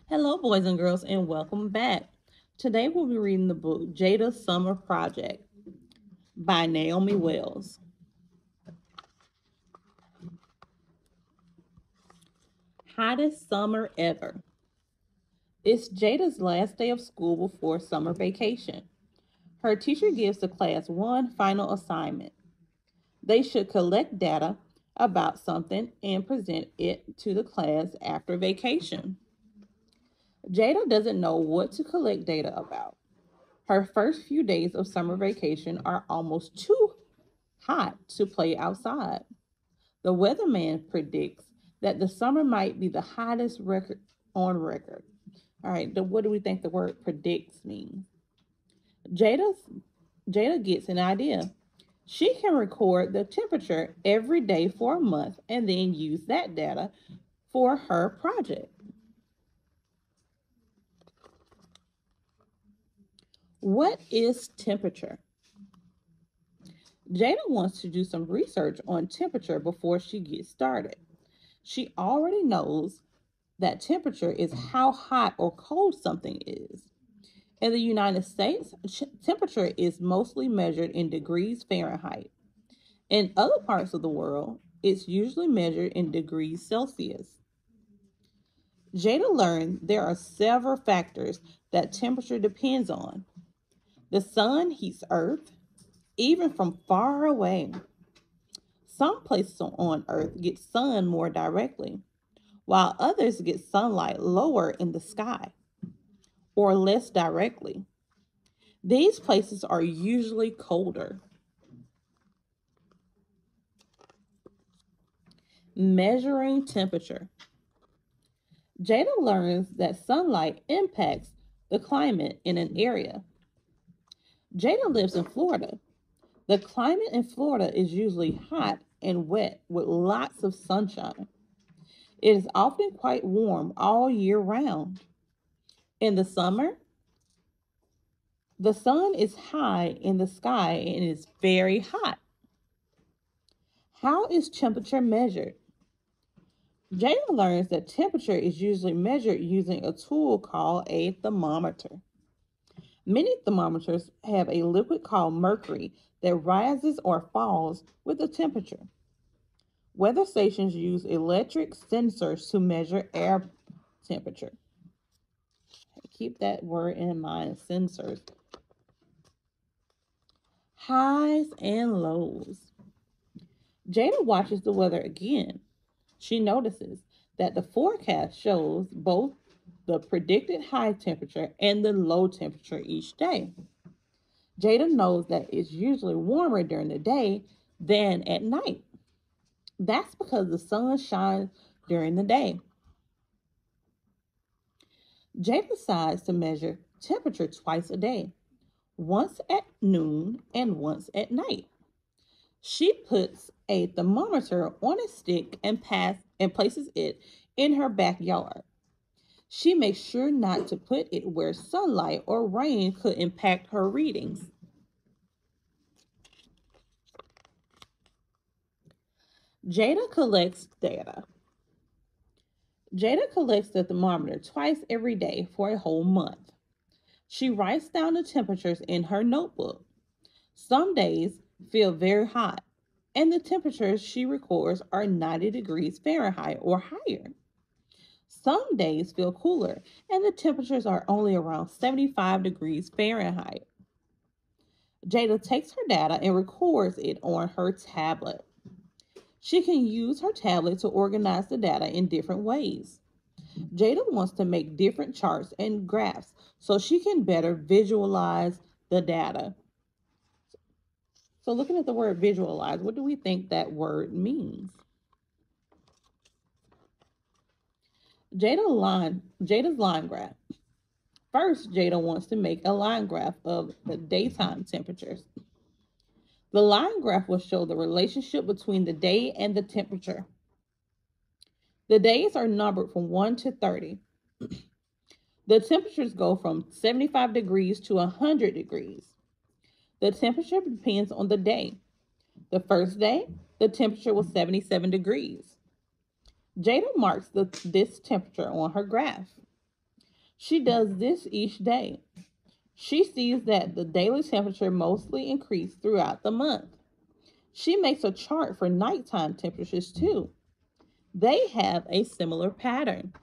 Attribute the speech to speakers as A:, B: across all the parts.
A: Hello, boys and girls, and welcome back. Today we'll be reading the book Jada Summer Project by Naomi Wells. Hottest summer ever. It's Jada's last day of school before summer vacation. Her teacher gives the class one final assignment. They should collect data about something and present it to the class after vacation. Jada doesn't know what to collect data about. Her first few days of summer vacation are almost too hot to play outside. The weatherman predicts that the summer might be the hottest record on record. All right, what do we think the word predicts means? Jada's, Jada gets an idea. She can record the temperature every day for a month and then use that data for her project. What is temperature? Jada wants to do some research on temperature before she gets started. She already knows that temperature is how hot or cold something is. In the United States, temperature is mostly measured in degrees Fahrenheit. In other parts of the world, it's usually measured in degrees Celsius. Jada learned there are several factors that temperature depends on. The sun heats Earth, even from far away. Some places on Earth get sun more directly, while others get sunlight lower in the sky or less directly. These places are usually colder. Measuring temperature. Jada learns that sunlight impacts the climate in an area. Jada lives in Florida. The climate in Florida is usually hot and wet with lots of sunshine. It is often quite warm all year round. In the summer, the sun is high in the sky and is very hot. How is temperature measured? Jada learns that temperature is usually measured using a tool called a thermometer. Many thermometers have a liquid called mercury that rises or falls with the temperature. Weather stations use electric sensors to measure air temperature. Keep that word in mind, sensors. Highs and lows. Jada watches the weather again. She notices that the forecast shows both the predicted high temperature and the low temperature each day. Jada knows that it's usually warmer during the day than at night. That's because the sun shines during the day. Jada decides to measure temperature twice a day, once at noon and once at night. She puts a thermometer on a stick and places it in her backyard. She makes sure not to put it where sunlight or rain could impact her readings. Jada collects data. Jada collects the thermometer twice every day for a whole month. She writes down the temperatures in her notebook. Some days feel very hot, and the temperatures she records are 90 degrees Fahrenheit or higher. Some days feel cooler, and the temperatures are only around 75 degrees Fahrenheit. Jada takes her data and records it on her tablet. She can use her tablet to organize the data in different ways. Jada wants to make different charts and graphs so she can better visualize the data. So, looking at the word visualize, what do we think that word means? Jada's line graph. First, Jada wants to make a line graph of the daytime temperatures. The line graph will show the relationship between the day and the temperature. The days are numbered from 1 to 30. The temperatures go from 75 degrees to 100 degrees. The temperature depends on the day. The first day, the temperature was 77 degrees. Jada marks this temperature on her graph. She does this each day. She sees that the daily temperature mostly increased throughout the month. She makes a chart for nighttime temperatures too. They have a similar pattern.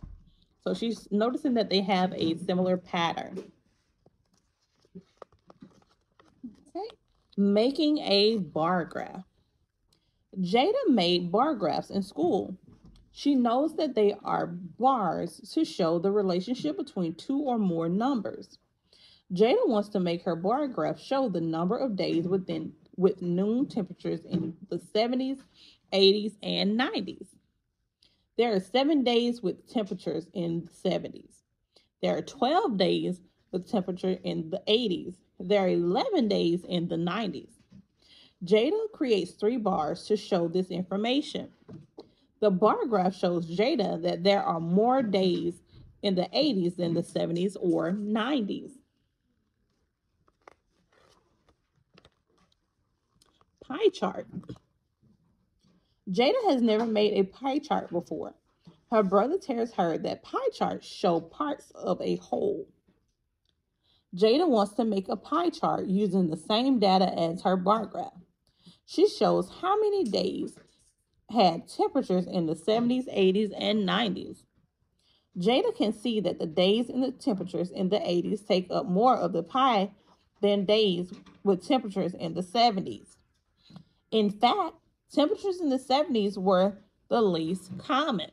A: So she's noticing that they have a similar pattern. Okay. Making a bar graph. Jada made bar graphs in school. She knows that they are bars to show the relationship between two or more numbers. Jada wants to make her bar graph show the number of days with noon temperatures in the 70s, 80s, and 90s. There are 7 days with temperatures in the 70s. There are 12 days with temperature in the 80s. There are 11 days in the 90s. Jada creates 3 bars to show this information. The bar graph shows Jada that there are more days in the 80s than the 70s or 90s. Pie chart. Jada has never made a pie chart before. Her brother tells her that pie charts show parts of a whole. Jada wants to make a pie chart using the same data as her bar graph. She shows how many days had temperatures in the 70s, 80s, and 90s. Jada can see that the days and the temperatures in the 80s take up more of the pie than days with temperatures in the 70s. In fact, temperatures in the 70s were the least common.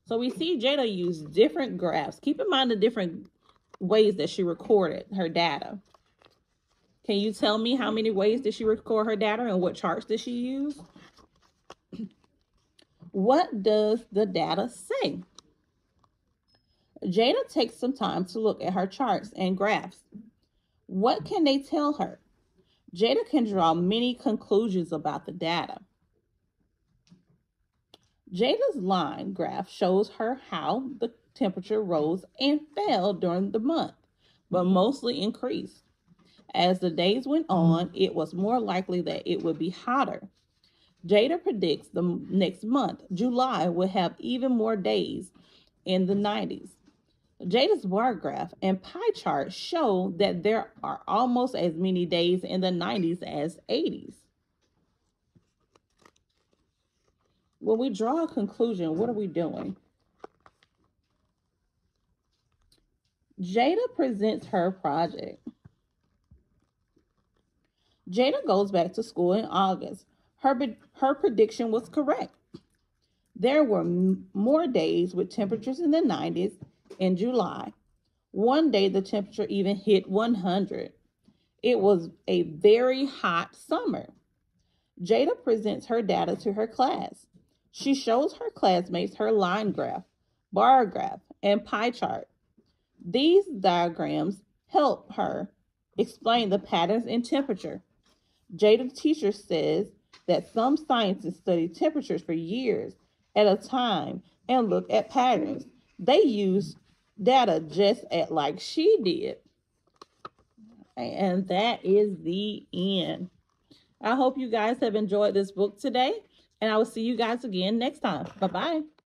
A: So we see Jada use different graphs. Keep in mind the different ways that she recorded her data. Can you tell me how many ways did she record her data and what charts did she use? What does the data say? Jada takes some time to look at her charts and graphs. What can they tell her? Jada can draw many conclusions about the data. Jada's line graph shows her how the temperature rose and fell during the month, but mostly increased. As the days went on, it was more likely that it would be hotter. Jada predicts the next month, July, will have even more days in the 90s. Jada's bar graph and pie chart show that there are almost as many days in the 90s as 80s. When we draw a conclusion, what are we doing? Jada presents her project. Jada goes back to school in August. Her prediction was correct. There were more days with temperatures in the 90s in July. One day the temperature even hit 100. It was a very hot summer. Jada presents her data to her class. She shows her classmates her line graph, bar graph, and pie chart. These diagrams help her explain the patterns in temperature. Jada's teacher says that some scientists study temperatures for years at a time and look at patterns. They use data just like she did. And that is the end. I hope you guys have enjoyed this book today, and I will see you guys again next time. Bye-bye.